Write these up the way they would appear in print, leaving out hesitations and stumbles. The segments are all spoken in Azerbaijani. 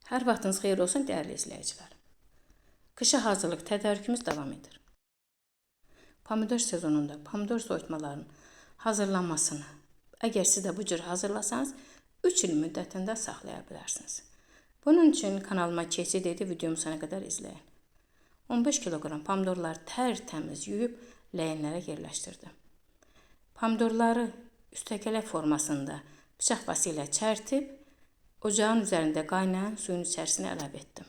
Hər vaxtınız xeyir olsun, dəyərli izləyicilər. Qışa hazırlıq tədarükümüz davam edir. Pomidor sezonunda pomidor soyutmalarının hazırlanmasını, əgər siz də bu cür hazırlasanız, 3 il müddətində saxlaya bilərsiniz. Bunun üçün kanalıma keçid edib videomu sona qədər izləyin. 15 kiloqram pomidorları tərtəmiz yuyub ləyənlərə yerləşdirdim. Pomidorları üstəgələk formasında bıçaq vasitəsilə çərtib, ocağın üzərində qaynayan suyun içərisinə əlavə etdim.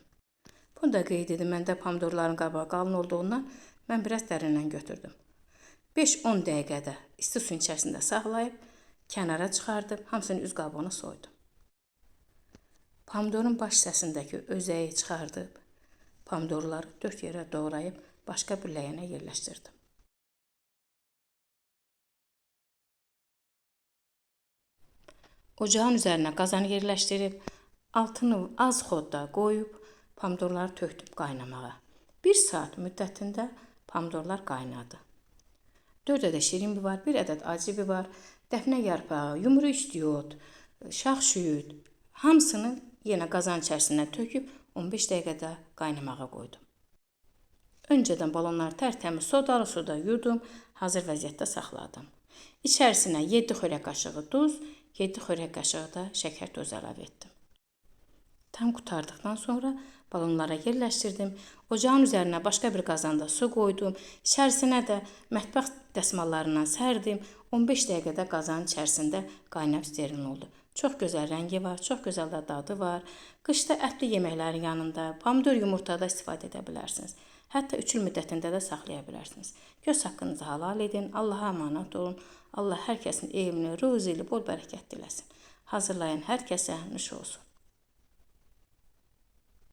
Bunu da qeyd edin, məndə pomidorların qabağı qalın olduğundan mən biraz dərindən götürdüm. 5-10 dəqiqədə isti suyun içərisində saxlayıb, kənara çıxardım, hamısını üz qabığına soydum. Pomidorun baş hissəsindəki özəyi çıxardıb, pomidorları 4 yerə doğrayıb, başqa bir ləyənə yerləşdirdim. Ocağın üzərinə qazanı yerləşdirib, altını az xodda qoyub, pomidorları tökdüm qaynamağa. 1 saat müddətində pomidorlar qaynadı. 4 ədəd şirin biber var, 1 ədəd acı biber var, dəfnə yarpağı, yumru istiot, şax-şüyüd, hamısını yenə qazan içərisinə töküb 15 dəqiqədə qaynamağa qoydum. Öncədən balonları tərtəmiz sodalı suda yudum, hazır vəziyyətdə saxladım. İçərisinə 7 xörək qaşığı duz, 7 xörək qaşığı da şəkər tozu əlavə etdim. Tam qurtardıqdan sonra balonlara yerləşdirdim. Ocağın üzərinə başqa bir qazanda su qoydum. İçərisinə də mətbəx dəsmallarından sərdim. 15 dəqiqədə qazanın içərisində qaynab steril oldu. Çox gözəl rəngi var, çox gözəl də dadı var. Qışda ətli yeməklərin yanında pomidor yumurtada istifadə edə bilərsiniz. Hətta 3 il müddətində də saxlaya bilərsiniz. Göz haqqınızı halal edin, Allaha əmanət olun. Allah hər kəsin evini, ruzili, bol bərəkət diləsin. Hazırlayan hər kəsə nuş olsun.